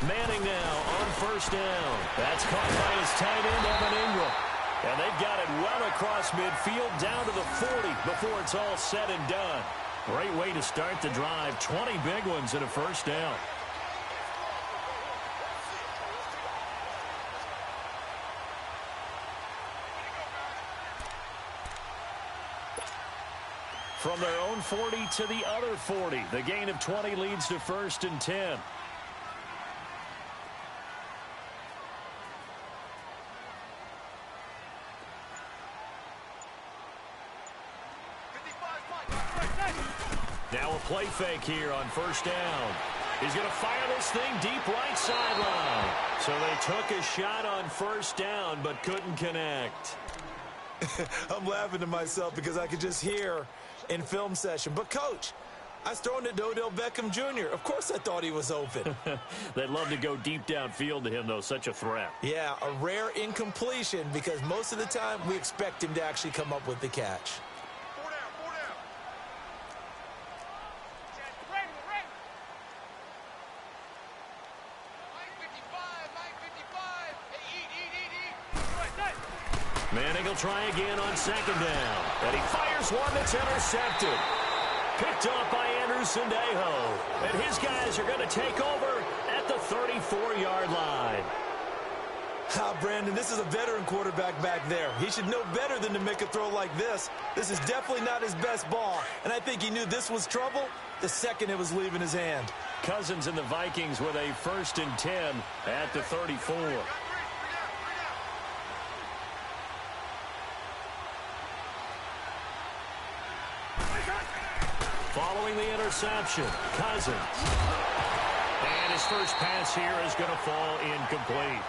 Manning now on first down. That's caught by his tight end, Evan Ingram. And they've got it well across midfield down to the 40 before it's all said and done. Great way to start the drive. 20 big ones and a first down. From their own 40 to the other 40. The gain of 20 leads to 1st and 10. Now a play fake here on first down. He's going to fire this thing deep right sideline. So they took a shot on first down but couldn't connect. I'm laughing to myself because I could just hear in film session. But, Coach, I was throwing it to Odell Beckham Jr. Of course I thought he was open. They'd love to go deep downfield to him, though. Such a threat. Yeah, a rare incompletion because most of the time we expect him to actually come up with the catch. Manning will try again on second down. And he fires one that's intercepted. Picked off by Andrew Sendejo. And his guys are going to take over at the 34-yard line. Brandon, this is a veteran quarterback back there. He should know better than to make a throw like this. This is definitely not his best ball. And I think he knew this was trouble the second it was leaving his hand. Cousins and the Vikings with a 1st and 10 at the 34. Following the interception, Cousins. And his first pass here is going to fall incomplete.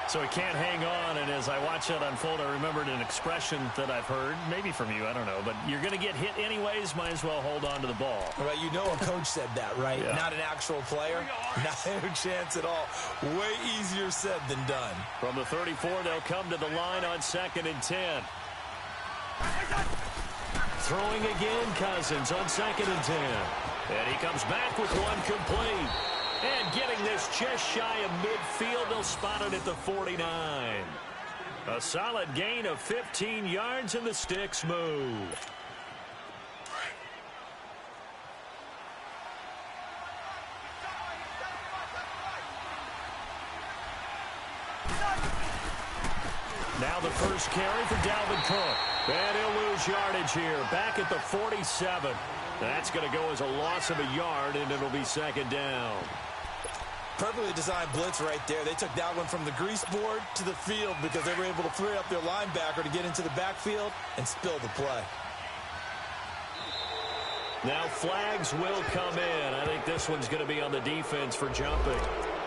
So he can't hang on, and as I watch that unfold, I remembered an expression that I've heard, maybe from you, I don't know, but you're going to get hit anyways, might as well hold on to the ball. Right, you know a coach said that, right? Yeah. Not an actual player. Not a chance at all. Way easier said than done. From the 34, they'll come to the line on 2nd and 10. Throwing again, Cousins on 2nd and 10. And he comes back with one complete. And getting this just shy of midfield, they'll spot it at the 49. A solid gain of 15 yards, and the sticks move. Now the first carry for Dalvin Cook. And he'll lose yardage here. Back at the 47. That's going to go as a loss of a yard, and it'll be 2nd down. Perfectly designed blitz right there. They took that one from the grease board to the field because they were able to free up their linebacker to get into the backfield and spill the play. Now flags will come in. I think this one's going to be on the defense for jumping.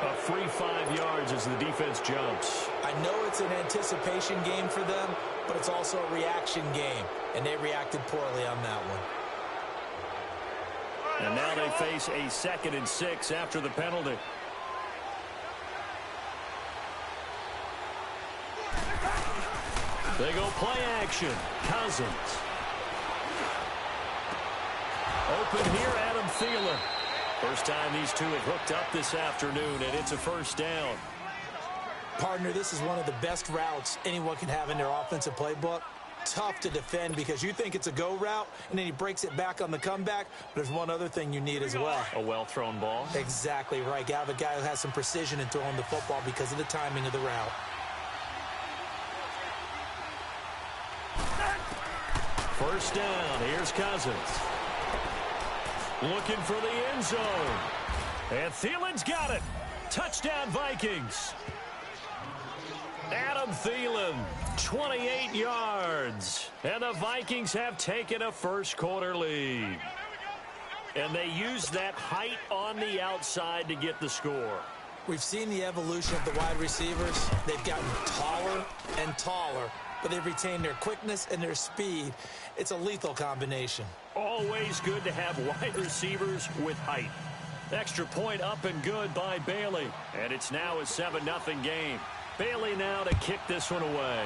A free 5 yards as the defense jumps. I know it's an anticipation game for them, but it's also a reaction game, and they reacted poorly on that one. And now they face a 2nd and 6 after the penalty. They go play action. Cousins. Open here, Adam Thielen. First time these two have hooked up this afternoon, and it's a first down. Partner, this is one of the best routes anyone can have in their offensive playbook. Tough to defend because you think it's a go route, and then he breaks it back on the comeback. But there's one other thing you need as well. A well-thrown ball. Exactly right. You have a guy who has some precision in throwing the football because of the timing of the route. First down. Here's Cousins. Looking for the end zone. And Thielen's got it. Touchdown, Vikings. Adam Thielen, 28 yards. And the Vikings have taken a first-quarter lead. And they use that height on the outside to get the score. We've seen the evolution of the wide receivers. They've gotten taller and taller, but they've retained their quickness and their speed. It's a lethal combination. Always good to have wide receivers with height. Extra point up and good by Bailey. And it's now a 7-0 game. Bailey now to kick this one away.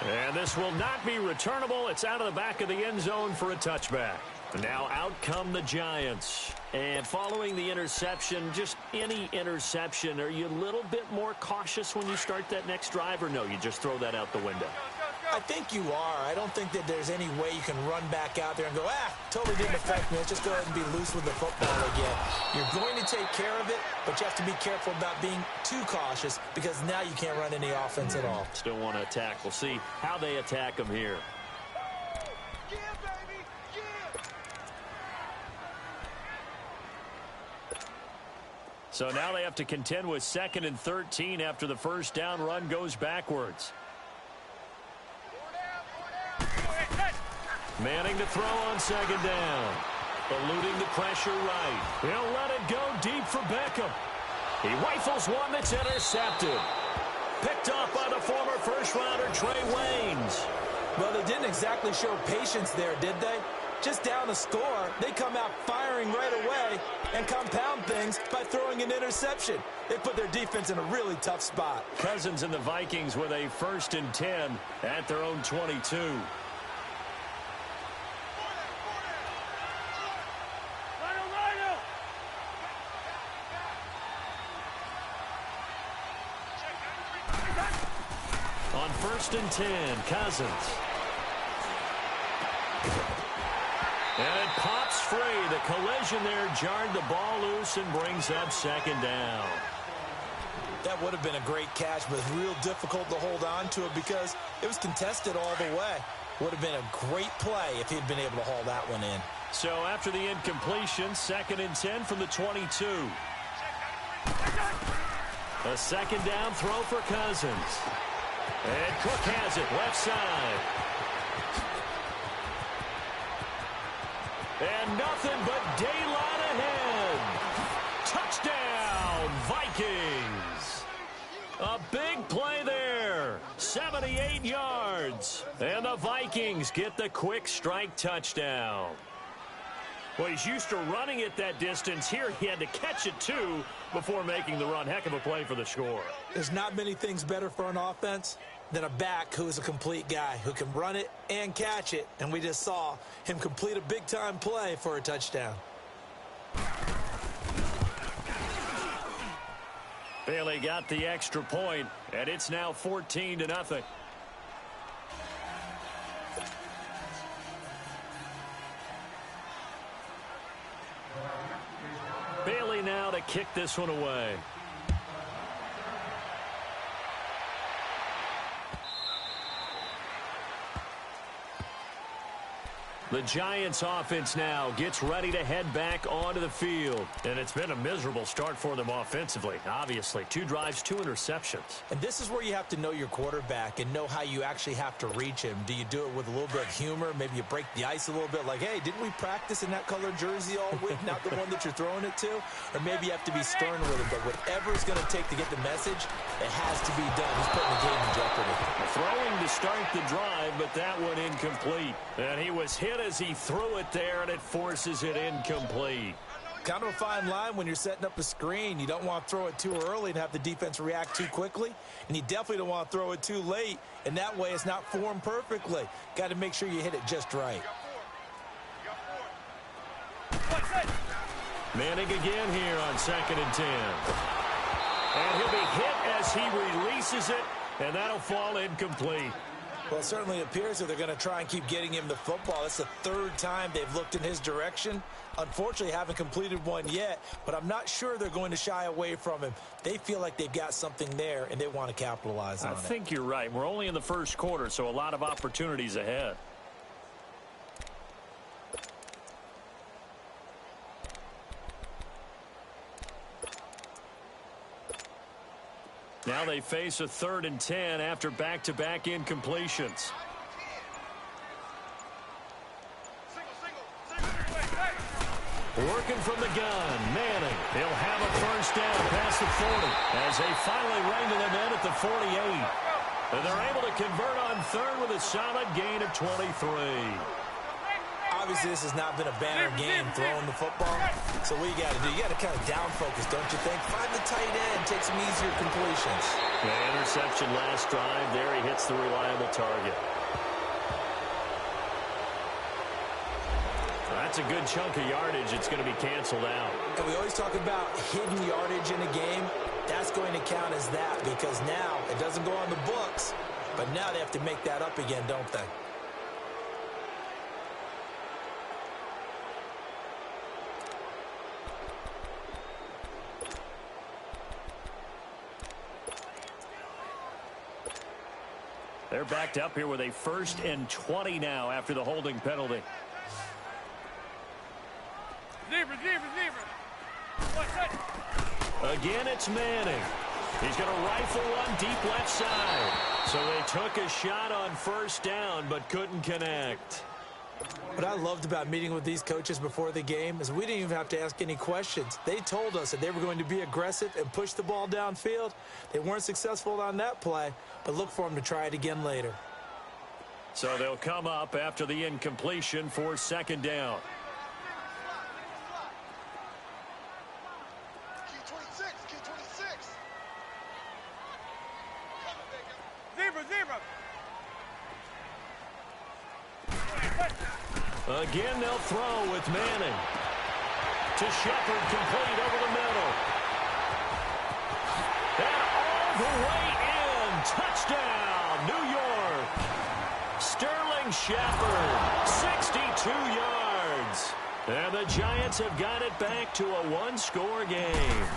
And this will not be returnable. It's out of the back of the end zone for a touchback. Now out come the Giants. And following the interception, just any interception, are you a little bit more cautious when you start that next drive, or no, you just throw that out the window? I think you are. I don't think that there's any way you can run back out there and go, totally didn't affect me. Let's just go ahead and be loose with the football again. You're going to take care of it, but you have to be careful about being too cautious because now you can't run any offense at all. Still want to attack. We'll see how they attack them here. So now they have to contend with 2nd and 13 after the first down run goes backwards. Manning to throw on 2nd down. Eluding the pressure right. He'll let it go deep for Beckham. He rifles one that's intercepted. Picked off by the former first-rounder Trey Waynes. Well, they didn't exactly show patience there, did they? Just down the score, they come out firing right away and compound things by throwing an interception. They put their defense in a really tough spot. Cousins and the Vikings with a 1st and 10 at their own 22. On 1st and 10, Cousins. And it pops free. The collision there jarred the ball loose and brings up 2nd down. That would have been a great catch, but real difficult to hold on to it because it was contested all the way. Would have been a great play if he'd been able to haul that one in. So after the incompletion, 2nd and 10 from the 22. A 2nd down throw for Cousins. And Cook has it left side. And nothing but daylight ahead. Touchdown, Vikings. A big play there. 78 yards. And the Vikings get the quick strike touchdown. Well, he's used to running it that distance. Here he had to catch it, too, before making the run. Heck of a play for the score. There's not many things better for an offense than a back who is a complete guy who can run it and catch it. And we just saw him complete a big-time play for a touchdown. Bailey got the extra point, and it's now 14-0. Bailey now to kick this one away. The Giants offense now gets ready to head back onto the field. And it's been a miserable start for them offensively. Obviously, 2 drives, 2 interceptions. And this is where you have to know your quarterback and know how you actually have to reach him. Do you do it with a little bit of humor? Maybe you break the ice a little bit like, hey, didn't we practice in that colored jersey all week? Not the one that you're throwing it to? Or maybe you have to be stern with him. But whatever it's going to take to get the message, it has to be done. He's putting the game in jeopardy. Throwing to start the drive, but that one incomplete. And he was hit as he threw it there, and it forces it incomplete. Kind of a fine line when you're setting up a screen. You don't want to throw it too early and have the defense react too quickly. And you definitely don't want to throw it too late. And that way it's not formed perfectly. Got to make sure you hit it just right. Manning again here on 2nd and 10. And he'll be hit as he releases it, and that'll fall incomplete. Well, it certainly appears that they're going to try and keep getting him the football. It's the 3rd time they've looked in his direction. Unfortunately, haven't completed one yet, but I'm not sure they're going to shy away from him. They feel like they've got something there, and they want to capitalize on it. I think you're right. We're only in the first quarter, so a lot of opportunities ahead. Now they face a 3rd and 10 after back-to-back incompletions. Working from the gun, Manning. He'll have a first down past the 40 as they finally rein them in at the 48. And they're able to convert on 3rd with a solid gain of 23. Obviously, this has not been a banner game throwing the football. So what you got to do, you got to kind of down focus, don't you think? Find the tight end, take some easier completions. The interception last drive. There he hits the reliable target. that's a good chunk of yardage. It's going to be canceled out. And we always talk about hidden yardage in a game. That's going to count as that because now it doesn't go on the books, but now they have to make that up again, don't they? They're backed up here with a 1st and 20 now after the holding penalty. Again, it's Manning. He's going to rifle one deep left side. So they took a shot on 1st down but couldn't connect. What I loved about meeting with these coaches before the game is we didn't even have to ask any questions. They told us that they were going to be aggressive and push the ball downfield. They weren't successful on that play, but look for them to try it again later. So they'll come up after the incompletion for 2nd down. Again, they'll throw with Manning. To Shepard, complete over the middle. And all the way in. Touchdown, New York. Sterling Shepard, 62 yards. And the Giants have got it back to a 1-score game.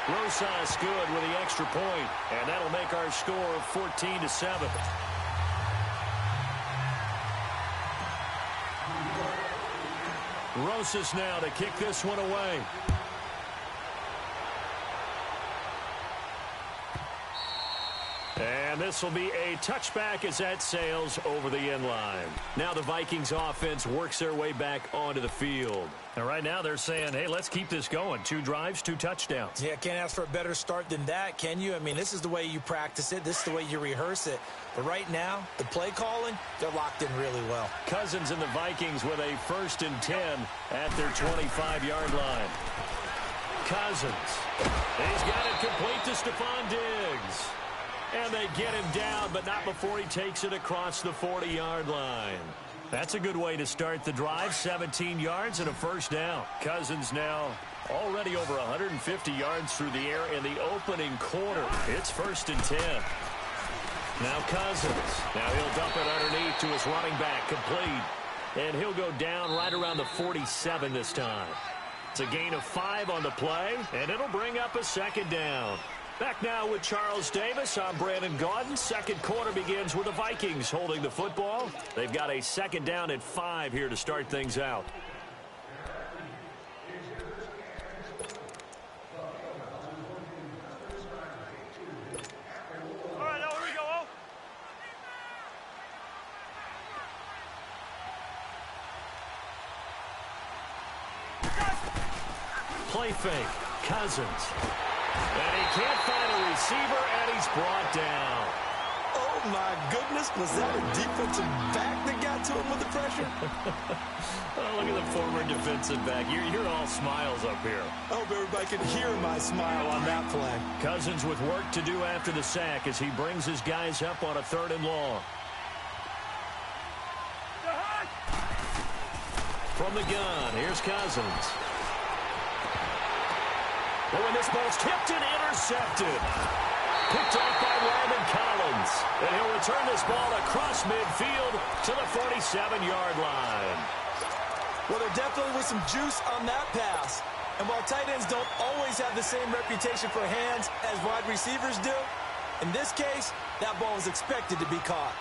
Rosas good with the extra point, and that'll make our score 14-7. Rosas now to kick this one away. And this will be a touchback as that sails over the end line. Now the Vikings offense works their way back onto the field. And right now they're saying, hey, let's keep this going. 2 drives, 2 touchdowns. Yeah, can't ask for a better start than that, can you? I mean, this is the way you practice it. This is the way you rehearse it. But right now, the play calling, they're locked in really well. Cousins and the Vikings with a 1st and 10 at their 25-yard line. Cousins. He's got it complete to Stephon Diggs. And they get him down, but not before he takes it across the 40-yard line. That's a good way to start the drive. 17 yards and a 1st down. Cousins now already over 150 yards through the air in the opening quarter. It's 1st and 10. Now Cousins. Now he'll dump it underneath to his running back. Complete. And he'll go down right around the 47 this time. It's a gain of 5 on the play, and it'll bring up a 2nd down. Back now with Charles Davis. I'm Brandon Gaudin. 2nd quarter begins with the Vikings holding the football. They've got a 2nd down at 5 here to start things out. All right, now here we go. Play fake. Cousins. And he can't find a receiver, and he's brought down. Oh, my goodness. Was that a defensive back that got to him with the pressure? Oh, look at the former defensive back. You're all smiles up here. I hope everybody can hear my smile on that play. Cousins with work to do after the sack as he brings his guys up on a 3rd and long. From the gun, here's Cousins. Oh, and this ball's tipped and intercepted. Picked off by Lyman Collins. And he'll return this ball across midfield to the 47-yard line. Well, there definitely was some juice on that pass. And while tight ends don't always have the same reputation for hands as wide receivers do, in this case, that ball was expected to be caught.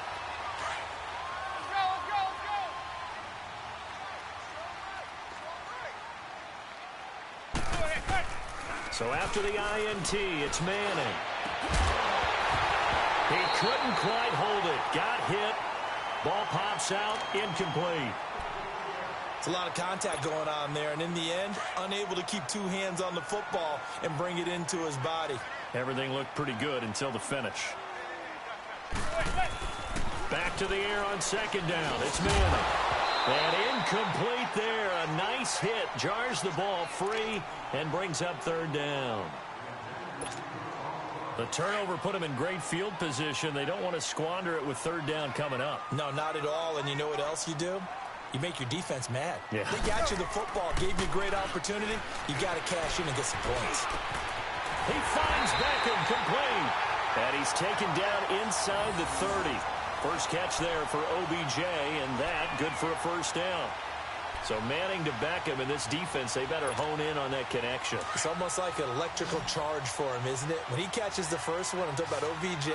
So after the INT, it's Manning. He couldn't quite hold it. Got hit. Ball pops out. Incomplete. It's a lot of contact going on there, and in the end, unable to keep 2 hands on the football and bring it into his body. Everything looked pretty good until the finish. Back to the air on 2nd down. It's Manning. And incomplete there. A nice hit. Jars the ball free and brings up 3rd down. The turnover put them in great field position. They don't want to squander it with third down coming up. No, not at all. And you know what else you do? You make your defense mad. Yeah. They got you the football, gave you a great opportunity. You got to cash in and get some points. He finds Beckham complete. And he's taken down inside the 30. First catch there for OBJ, and that good for a first down. So Manning to Beckham in this defense, they better hone in on that connection. It's almost like an electrical charge for him, isn't it? When he catches the first one, I'm talking about OBJ,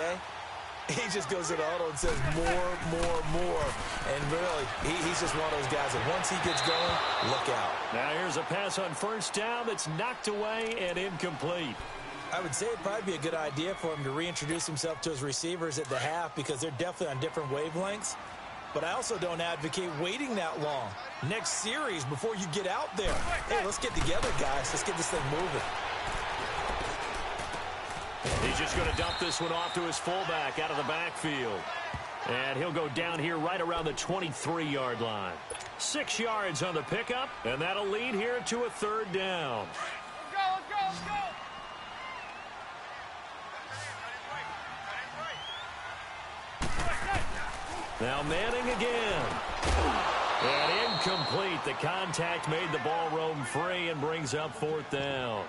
he just goes to the huddle and says more. And really, he's just one of those guys that once he gets going, look out. Now here's a pass on first down that's knocked away and incomplete. I would say it'd probably be a good idea for him to reintroduce himself to his receivers at the half because they're definitely on different wavelengths. But I also don't advocate waiting that long. Next series before you get out there. Hey, let's get together, guys. Let's get this thing moving. He's just going to dump this one off to his fullback out of the backfield. And he'll go down here right around the 23-yard line. 6 yards on the pickup, and that'll lead here to a third down. Let's go. Now Manning again. And incomplete. The contact made the ball roam free and brings up fourth down.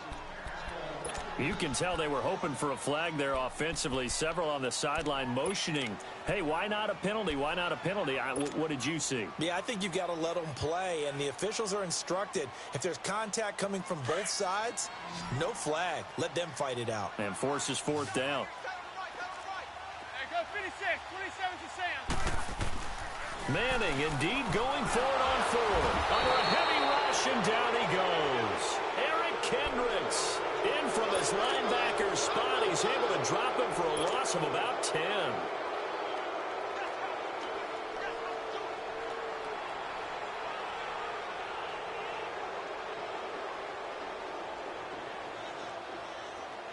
You can tell they were hoping for a flag there offensively. Several on the sideline motioning. Hey, why not a penalty? Why not a penalty? What did you see? Yeah, I think you've got to let them play, and the officials are instructed. If there's contact coming from both sides, no flag. Let them fight it out. And forces fourth down. Hey, go 56, 27 to Sam. Manning indeed going for it on fourth. Under a heavy rush, and down he goes. Eric Kendricks in from his linebacker spot. He's able to drop him for a loss of about 10.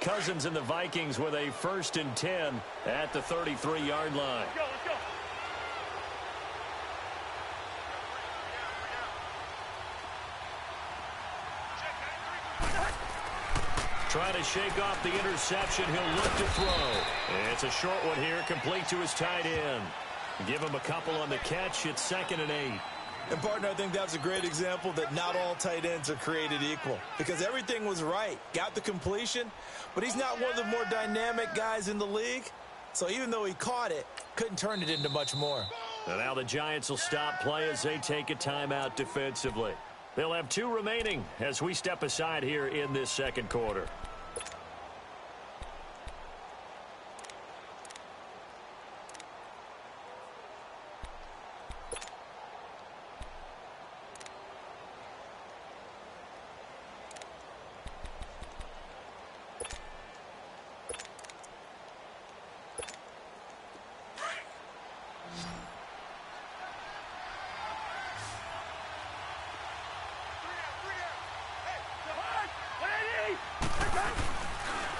Cousins and the Vikings with a 1st and 10 at the 33-yard line. Let's go. Trying to shake off the interception. He'll look to throw. It's a short one here, complete to his tight end. Give him a couple on the catch. It's 2nd and 8. And, partner, I think that's a great example that not all tight ends are created equal because everything was right. Got the completion, but he's not one of the more dynamic guys in the league. So even though he caught it, couldn't turn it into much more. And now the Giants will stop play as they take a timeout defensively. They'll have 2 remaining as we step aside here in this second quarter.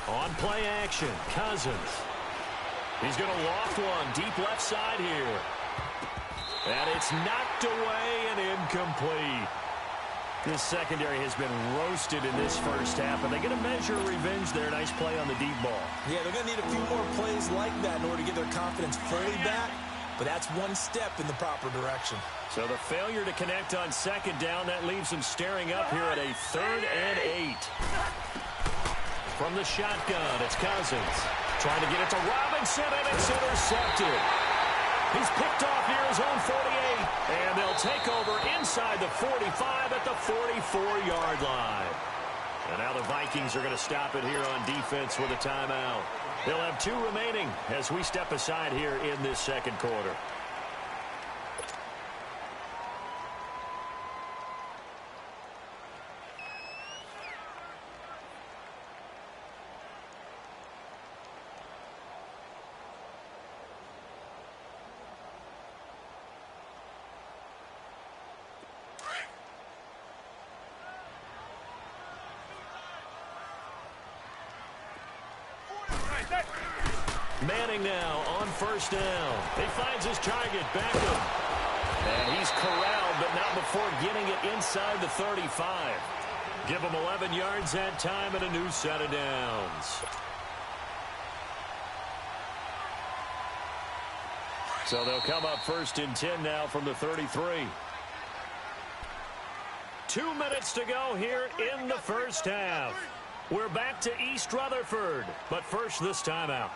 On play action, Cousins. He's going to loft one deep left side here. And it's knocked away and incomplete. This secondary has been roasted in this first half, and they're going to measure revenge there. Nice play on the deep ball. Yeah, they're going to need a few more plays like that in order to get their confidence fully back. But that's one step in the proper direction. So the failure to connect on 2nd down, that leaves them staring up here at a 3rd and 8. From the shotgun, it's Cousins. Trying to get it to Robinson, and it's intercepted. He's picked off near his own 48, and they'll take over inside the 45 at the 44-yard line. And now the Vikings are going to stop it here on defense with a timeout. They'll have 2 remaining as we step aside here in this second quarter. Manning now on 1st down. He finds his target, Beckham. And he's corralled, but not before getting it inside the 35. Give him 11 yards that time and a new set of downs. So they'll come up 1st and 10 now from the 33. 2 minutes to go here in the first half. We're back to East Rutherford, but first this timeout.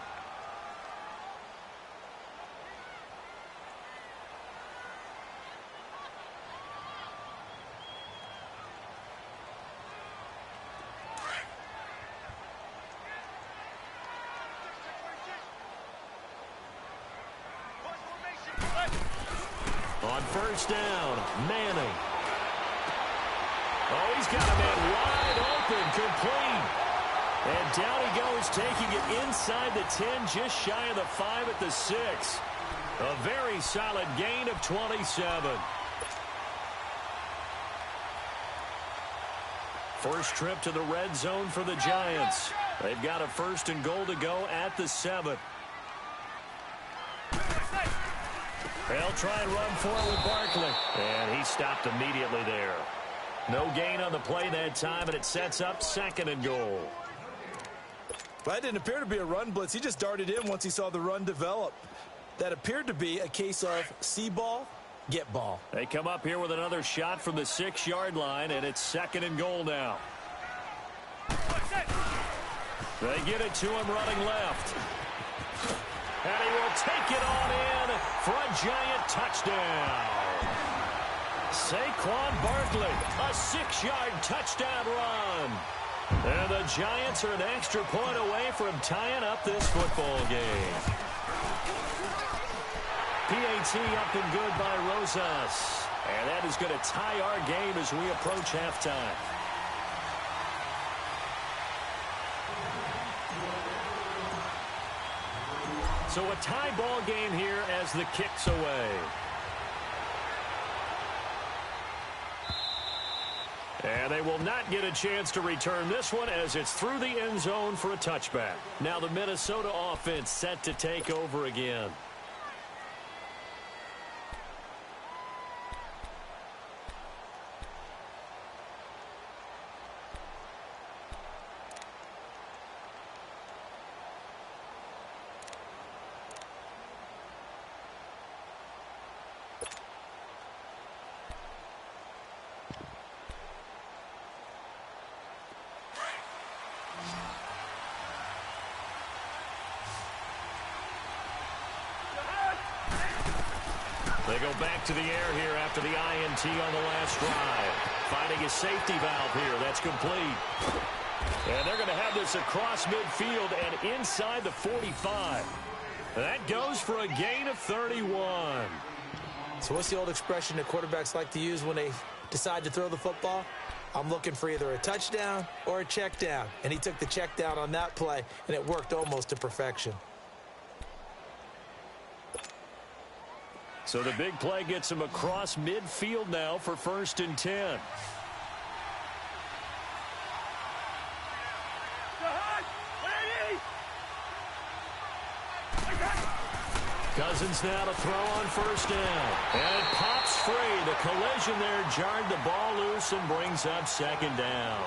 On 1st down, Manning. Oh, he's got a man wide open, complete. And down he goes, taking it inside the 10, just shy of the 5 at the 6. A very solid gain of 27. First trip to the red zone for the Giants. They've got a 1st and goal to go at the 7. They'll try and run forward with Barkley. And he stopped immediately there. No gain on the play that time, and it sets up 2nd and goal. Well, that didn't appear to be a run blitz. He just darted in once he saw the run develop. That appeared to be a case of see ball, get ball. They come up here with another shot from the 6-yard line, and it's 2nd and goal now. They get it to him running left. And he will take it on in for a Giant touchdown. Saquon Barkley, a 6-yard touchdown run. And the Giants are an extra point away from tying up this football game. PAT up and good by Rosas. And that is going to tie our game as we approach halftime. So a tie ball game here as the kick's away. And they will not get a chance to return this one as it's through the end zone for a touchback. Now the Minnesota offense set to take over again. They go back to the air here after the INT on the last drive. Finding a safety valve here. That's complete. And they're going to have this across midfield and inside the 45. That goes for a gain of 31. So what's the old expression that quarterbacks like to use when they decide to throw the football? I'm looking for either a touchdown or a check down. And he took the check down on that play, and it worked almost to perfection. So the big play gets him across midfield now for 1st and 10. Cousins now to throw on 1st down. And it pops free. The collision there jarred the ball loose and brings up 2nd down.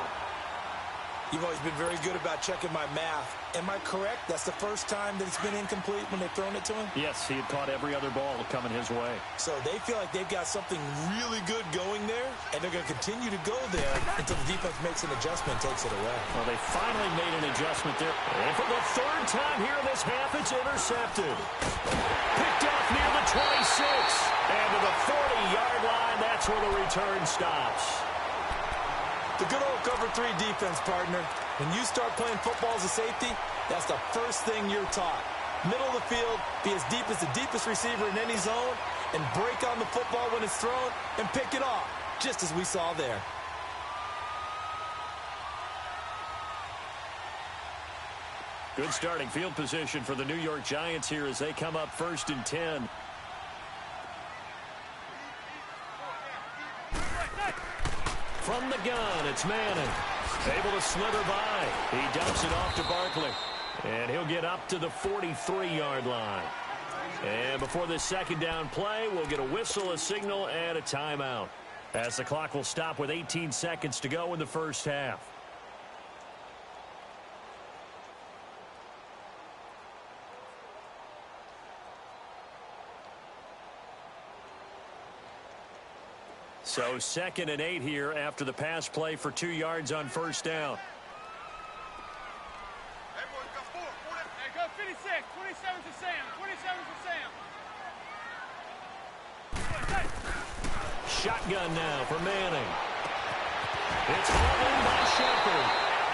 You've always been very good about checking my math. Am I correct? That's the first time that it's been incomplete when they've thrown it to him? Yes, he had caught every other ball coming his way. So they feel like they've got something really good going there, and they're going to continue to go there until the defense makes an adjustment and takes it away. Well, they finally made an adjustment there. And for the 3rd time here in this half, it's intercepted. Picked off near the 26. And to the 40-yard line, that's where the return stops. The good old cover 3 defense, partner. When you start playing football as a safety, that's the first thing you're taught. Middle of the field, be as deep as the deepest receiver in any zone, and break on the football when it's thrown and pick it off, just as we saw there. Good starting field position for the New York Giants here as they come up 1st and 10. From the gun, it's Manning. Able to slither by. He dumps it off to Barkley. And he'll get up to the 43-yard line. And before this 2nd down play, we'll get a whistle, a signal, and a timeout. As the clock will stop with 18 seconds to go in the first half. So 2nd and 8 here after the pass play for 2 yards on first down. Hey, boys, got 4. Hey, go 56. 27 to Sam. 27 to Sam. Shotgun now for Manning. It's hauled in by Shepard.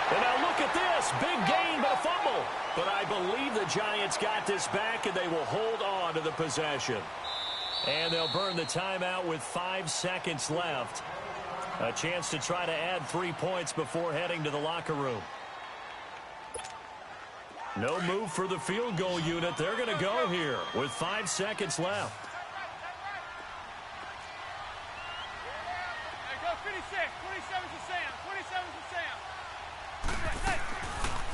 And now look at this. Big gain, but a fumble. But I believe the Giants got this back, and they will hold on to the possession. And they'll burn the timeout with 5 seconds left. A chance to try to add 3 points before heading to the locker room. No move for the field goal unit. They're going to go here with 5 seconds left. Hey, go 56. 27 to Sam. 27 to Sam.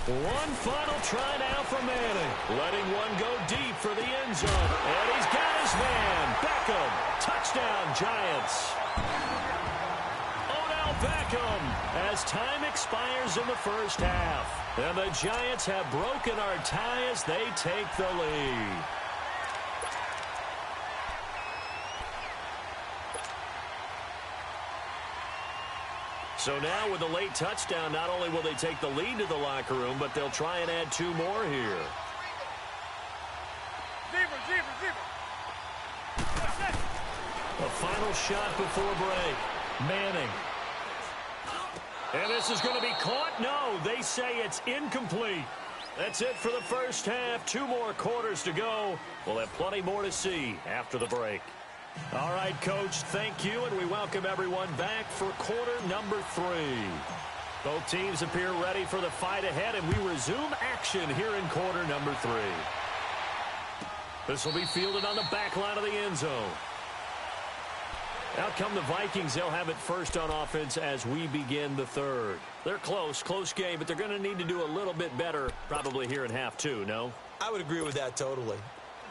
One final try now for Manning. Letting one go deep for the end zone. And he's got his man. Beckham. Touchdown, Giants. Odell Beckham as time expires in the first half. And the Giants have broken our tie as they take the lead. So now with the late touchdown, not only will they take the lead to the locker room, but they'll try and add 2 more here. Zebra. A final shot before break. Manning. And this is going to be caught. No, they say it's incomplete. That's it for the first half. 2 more quarters to go. We'll have plenty more to see after the break. All right, Coach, thank you, and we welcome everyone back for quarter number 3. Both teams appear ready for the fight ahead, and we resume action here in quarter number 3. This will be fielded on the back line of the end zone. Out come the Vikings. They'll have it first on offense as we begin the third. They're close game, but they're going to need to do a little bit better probably here in half 2, no? I would agree with that totally.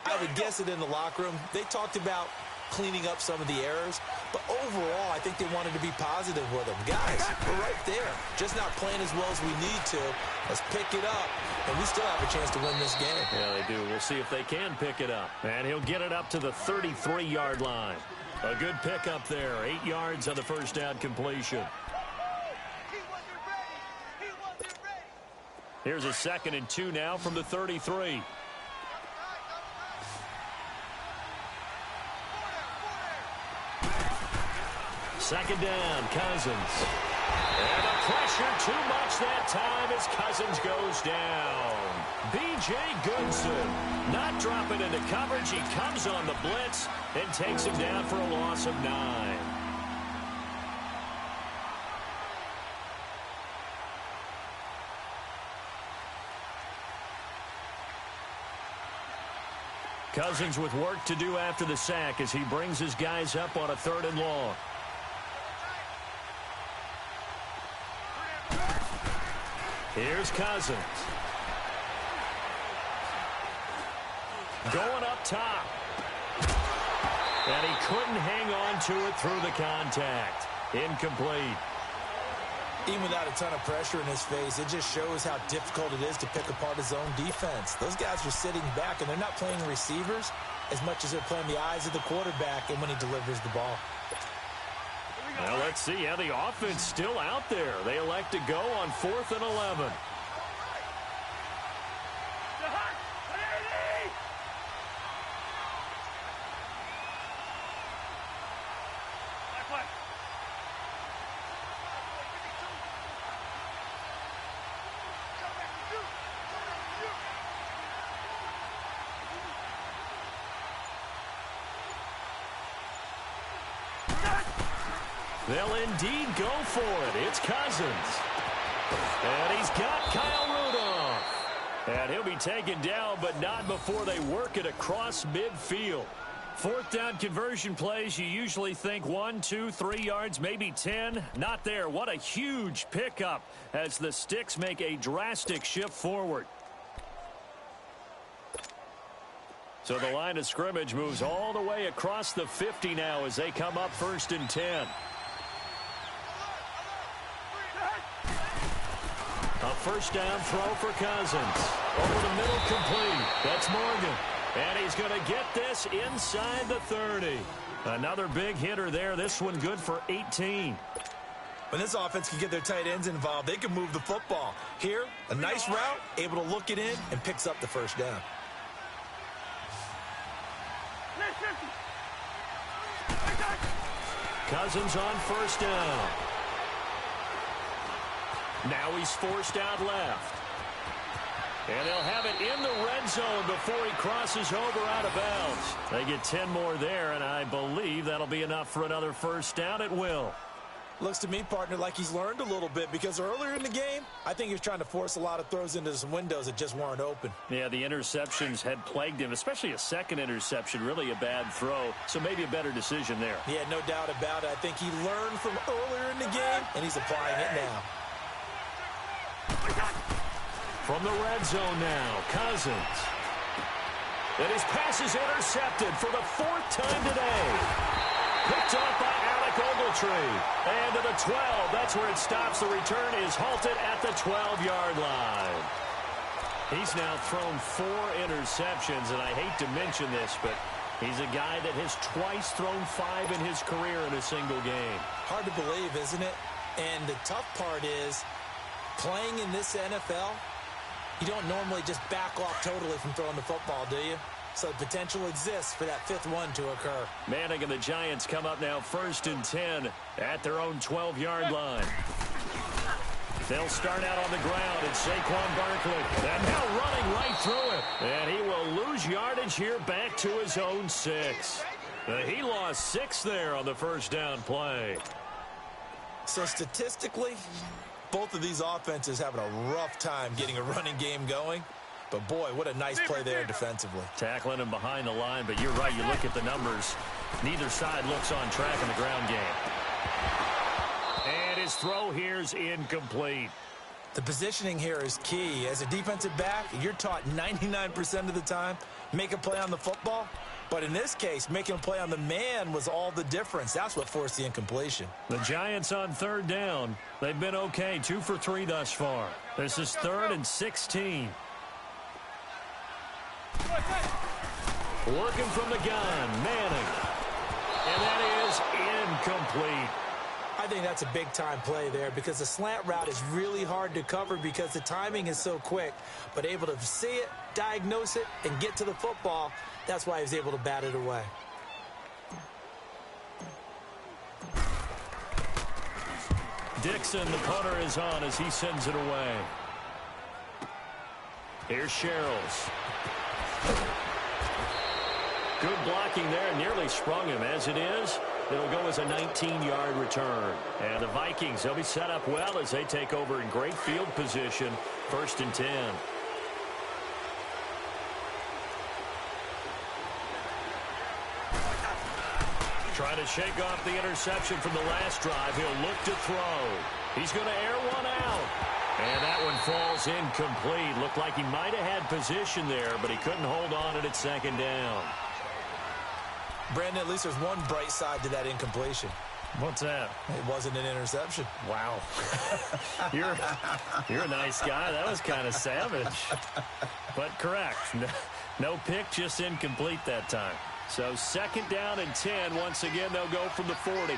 I would guess it in the locker room. They talked about cleaning up some of the errors, but overall, I think they wanted to be positive with them. Guys, we're right there. Just not playing as well as we need to. Let's pick it up, and we still have a chance to win this game. Yeah, they do. We'll see if they can pick it up. And he'll get it up to the 33-yard line. A good pickup there. 8 yards on the first down completion. Here's a 2nd and 2 now from the 33. Second down, Cousins. And the pressure too much that time as Cousins goes down. B.J. Goodson not dropping into coverage. He comes on the blitz and takes him down for a loss of 9. Cousins with work to do after the sack as he brings his guys up on a 3rd and long. Here's Cousins. Going up top. And he couldn't hang on to it through the contact. Incomplete. Even without a ton of pressure in his face, it just shows how difficult it is to pick apart his own defense. Those guys are sitting back, and they're not playing receivers as much as they're playing the eyes of the quarterback and when he delivers the ball. Well, let's see how the offense still out there. They elect to go on 4th and 11. They'll indeed go for it. It's Cousins. And he's got Kyle Rudolph. And he'll be taken down, but not before they work it across midfield. 4th down conversion plays, you usually think 1, 2, 3 yards, maybe 10. Not there. What a huge pickup as the Sticks make a drastic shift forward. So the line of scrimmage moves all the way across the 50 now as they come up 1st and 10. A first down throw for Cousins. Over the middle, complete. That's Morgan. And he's going to get this inside the 30. Another big hitter there. This one good for 18. When this offense can get their tight ends involved, they can move the football. Here, a nice route, able to look it in, and picks up the first down. Cousins on first down. Now he's forced out left. And they'll have it in the red zone before he crosses over out of bounds. They get 10 more there, and I believe that'll be enough for another first down at will. Looks to me, partner, like he's learned a little bit, because earlier in the game, I think he was trying to force a lot of throws into some windows that just weren't open. Yeah, the interceptions had plagued him, especially a second interception, really a bad throw, so maybe a better decision there. Yeah, no doubt about it. I think he learned from earlier in the game, and he's applying it now. From the red zone now, Cousins. And his pass is intercepted for the 4th time today. Picked off by Alec Ogletree. And to the 12. That's where it stops. The return is halted at the 12-yard line. He's now thrown 4 interceptions, and I hate to mention this, but he's a guy that has twice thrown 5 in his career in a single game. Hard to believe, isn't it? And the tough part is, playing in this NFL, you don't normally just back off totally from throwing the football, do you? So the potential exists for that 5th one to occur. Manning and the Giants come up now 1st and 10 at their own 12-yard line. They'll start out on the ground. It's Saquon Barkley. And now running right through it. And he will lose yardage here back to his own 6. He lost 6 there on the first down play. So statistically, both of these offenses having a rough time getting a running game going. But, boy, what a nice play there defensively. Tackling him behind the line, but you're right. You look at the numbers. Neither side looks on track in the ground game. And his throw here's incomplete. The positioning here is key. As a defensive back, you're taught 99% of the time, make a play on the football. But in this case, making a play on the man was all the difference. That's what forced the incompletion. The Giants on 3rd down. They've been okay, 2 for 3 thus far. This is 3rd and 16. Working from the gun, Manning. And that is incomplete. I think that's a big-time play there, because the slant route is really hard to cover because the timing is so quick. But able to see it, diagnose it, and get to the football, that's why he was able to bat it away. Dixon, the punter, is on as he sends it away. Here's Sherrills. Good blocking there, nearly sprung him. As it is, it'll go as a 19-yard return. And the Vikings, they'll be set up well as they take over in great field position, 1st and 10. Trying to shake off the interception from the last drive. He'll look to throw. He's going to air one out. And that one falls incomplete. Looked like he might have had position there, but he couldn't hold on it at 2nd down. Brandon, at least there's one bright side to that incompletion. What's that? It wasn't an interception. Wow. You're a nice guy. That was kind of savage. But correct. No pick, just incomplete that time. So 2nd down and 10. Once again, they'll go from the 40.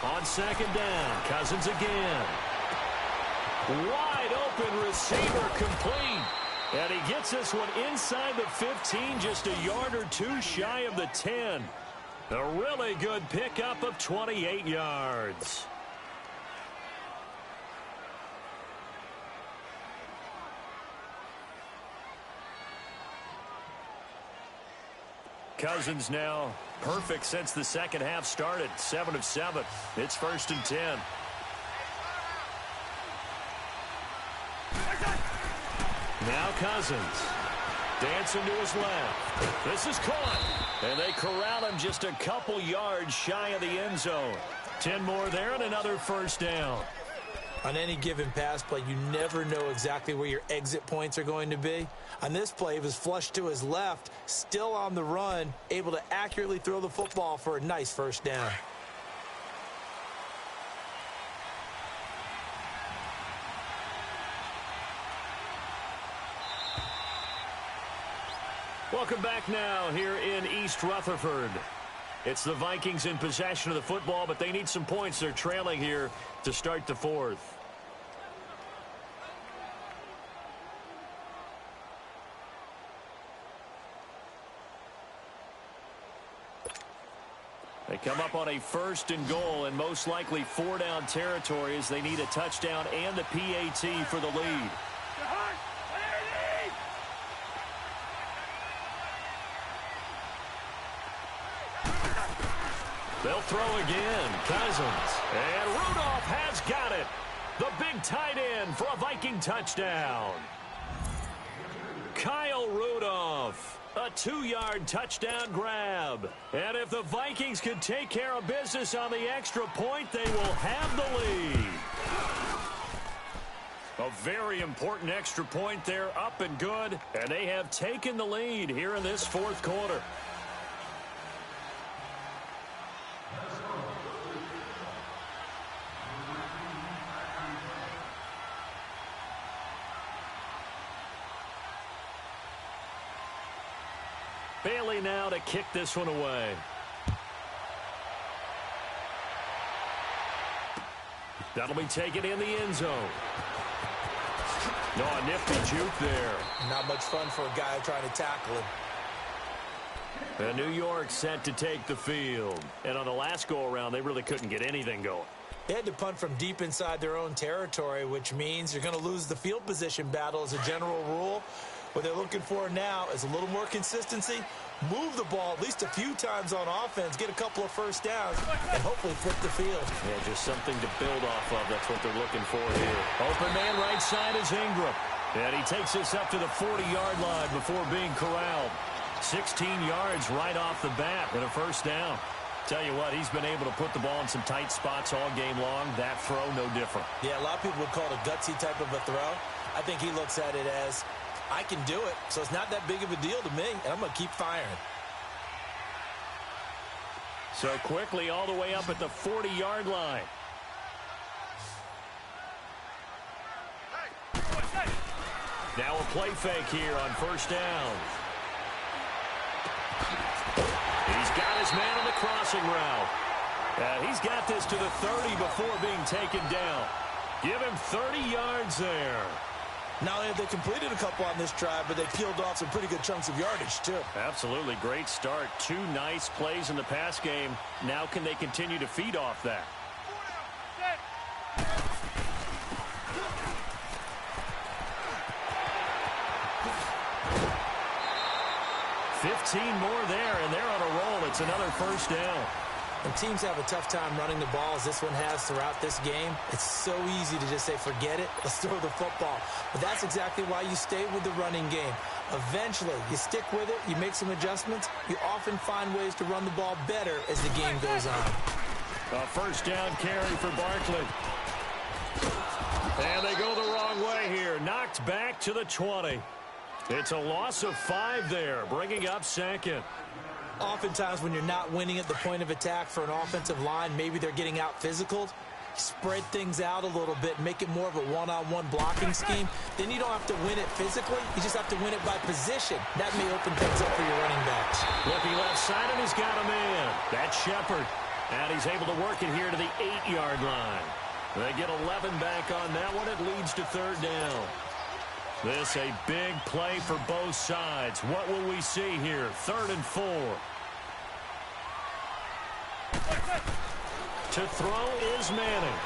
On 2nd down, Cousins again. Wide open receiver, complete. And he gets this one inside the 15, just a yard or 2 shy of the 10. A really good pickup of 28 yards. Cousins now perfect since the second half started. 7 of 7. It's 1st and 10. Now Cousins. Dancing to his left. This is caught. And they corral him just a couple yards shy of the end zone. 10 more there and another 1st down. On any given pass play, you never know exactly where your exit points are going to be. On this play, he was flushed to his left, still on the run, able to accurately throw the football for a nice first down. Welcome back now here in East Rutherford. It's the Vikings in possession of the football, but they need some points. They're trailing here to start the fourth. They come up on a 1st and goal, and most likely 4-down territory as they need a touchdown and a PAT for the lead. They'll throw again. Cousins. And Rudolph has got it. The big tight end for a Viking touchdown. Kyle Rudolph. A 2-yard touchdown grab. And if the Vikings can take care of business on the extra point, they will have the lead. A very important extra point there, up and good. And they have taken the lead here in this fourth quarter. Bailey now to kick this one away. That'll be taken in the end zone. No, a nifty juke there. Not much fun for a guy trying to tackle him. And New York set to take the field. And on the last go-around, they really couldn't get anything going. They had to punt from deep inside their own territory, which means you're going to lose the field position battle as a general rule. What they're looking for now is a little more consistency, move the ball at least a few times on offense, get a couple of first downs, and hopefully flip the field. Yeah, just something to build off of. That's what they're looking for here. Open man right side is Ingram. And he takes this up to the 40-yard line before being corralled. 16 yards right off the bat and a first down. Tell you what, he's been able to put the ball in some tight spots all game long. That throw, no different. Yeah, a lot of people would call it a gutsy type of a throw. I think he looks at it as, I can do it, so it's not that big of a deal to me, and I'm going to keep firing. So quickly all the way up at the 40-yard line. Now a play fake here on first down. He's got his man on the crossing route. He's got this to the 30 before being taken down. Give him 30 yards there. Not only have they completed a couple on this drive, but they peeled off some pretty good chunks of yardage, too. Absolutely. Great start. 2 nice plays in the pass game. Now can they continue to feed off that? 15 more there, and they're on a roll. It's another first down. And teams have a tough time running the ball as this one has throughout this game. It's so easy to just say, forget it, let's throw the football. But that's exactly why you stay with the running game. Eventually, you stick with it, you make some adjustments, you often find ways to run the ball better as the game goes on. A first down carry for Barkley. And they go the wrong way here. Knocked back to the 20. It's a loss of 5 there, bringing up second. Oftentimes when you're not winning at the point of attack for an offensive line, maybe they're getting out physical. Spread things out a little bit, make it more of a one-on-one blocking scheme. Then you don't have to win it physically. You just have to win it by position. That may open things up for your running backs. Looking left side, and he's got a man. That's Shepard. And he's able to work it here to the 8-yard line. They get 11 back on that one. It leads to third down. This a big play for both sides. What will we see here? 3rd and 4. To throw is Manning.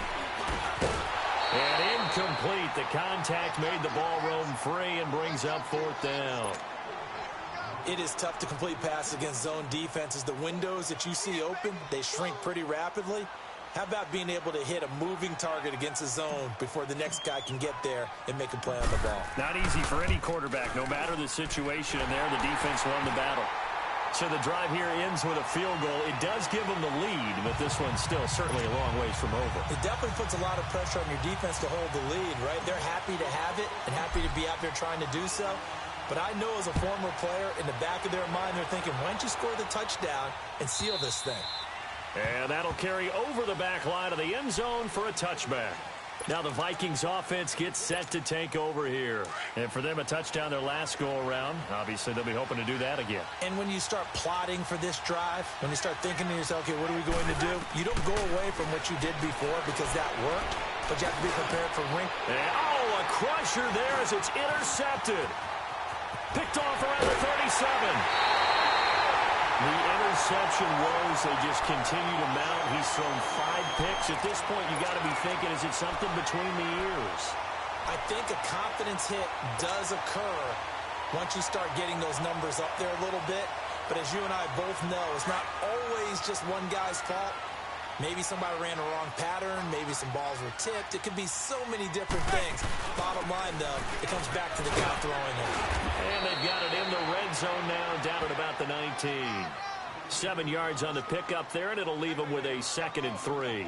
And incomplete. The contact made the ball roam free and brings up 4th down. It is tough to complete passes against zone defenses. The windows that you see open, they shrink pretty rapidly. How about being able to hit a moving target against a zone before the next guy can get there and make a play on the ball? Not easy for any quarterback, no matter the situation, and there the defense won the battle. So the drive here ends with a field goal. It does give them the lead, but this one's still certainly a long ways from over. It definitely puts a lot of pressure on your defense to hold the lead, right? They're happy to have it and happy to be out there trying to do so. But I know as a former player, in the back of their mind, they're thinking, why don't you score the touchdown and seal this thing? And that'll carry over the back line of the end zone for a touchback. Now the Vikings offense gets set to take over here. And for them, a touchdown their last go-around. Obviously, they'll be hoping to do that again. And when you start plotting for this drive, when you start thinking to yourself, okay, what are we going to do? You don't go away from what you did before because that worked, but you have to be prepared for a crusher there as it's intercepted. Picked off around the 37. The interception woes, they just continue to mount. He's thrown 5 picks. At this point, you got to be thinking, is it something between the ears? I think a confidence hit does occur once you start getting those numbers up there a little bit. But as you and I both know, it's not always just one guy's fault. Maybe somebody ran a wrong pattern. Maybe some balls were tipped. It could be so many different things. Bottom line, though, it comes back to the guy throwing it. And they've got it in the red zone now, down at about the 19. 7 yards on the pickup there, and it'll leave them with a 2nd and 3.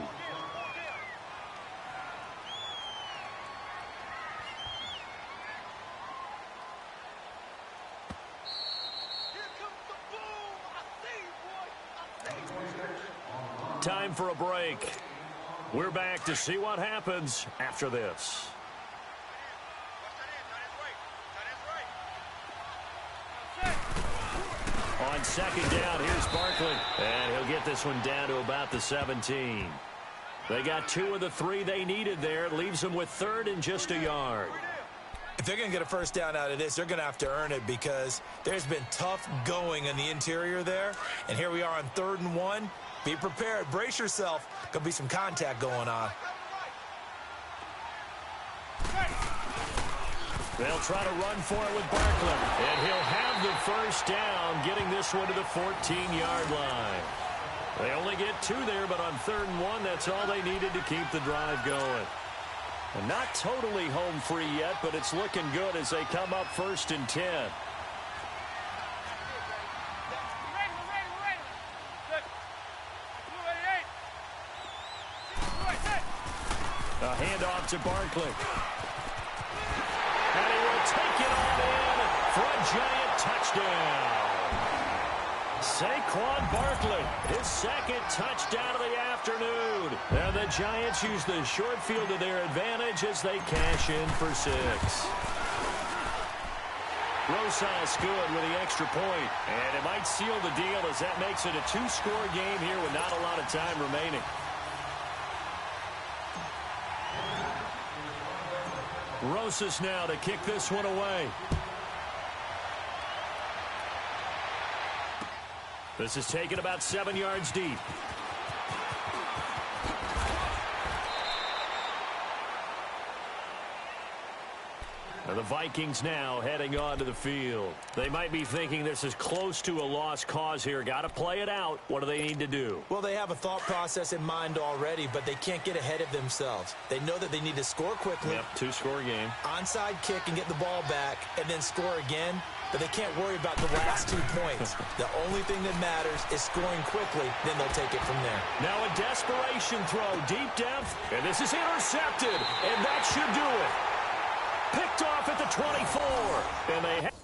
Time for a break. We're back to see what happens after this. On 2nd down, here's Barkley. And he'll get this one down to about the 17. They got 2 of the 3 they needed there. Leaves them with 3rd and just a yard. If they're going to get a first down out of this, they're going to have to earn it because there's been tough going in the interior there. And here we are on 3rd and 1. Be prepared. Brace yourself. Going to be some contact going on. They'll try to run for it with Barkley. And he'll have the first down, getting this one to the 14-yard line. They only get 2 there, but on 3rd and 1, that's all they needed to keep the drive going. And not totally home free yet, but it's looking good as they come up 1st and 10. A handoff to Barkley. And he will take it on in for a giant touchdown. Saquon Barkley, his 2nd touchdown of the afternoon. And the Giants use the short field to their advantage as they cash in for 6. Rosas good with the extra point. And it might seal the deal as that makes it a 2-score game here with not a lot of time remaining. Rosas now to kick this one away. This is taken about 7 yards deep. And the Vikings now heading onto the field. They might be thinking this is close to a lost cause here. Got to play it out. What do they need to do? Well, they have a thought process in mind already, but they can't get ahead of themselves. They know that they need to score quickly. Yep, 2-score game. Onside kick and get the ball back and then score again. But they can't worry about the last 2 points. The only thing that matters is scoring quickly. Then they'll take it from there. Now a desperation throw deep depth. And this is intercepted. And that should do it. Picked off at the 24. And they have...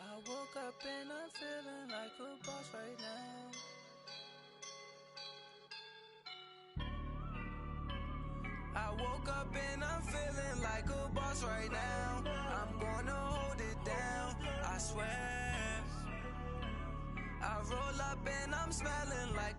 I woke up and I'm feeling like a boss right now. I woke up and I'm feeling like a boss right now. I'm gonna hold it down, I swear. I roll up and I'm smelling like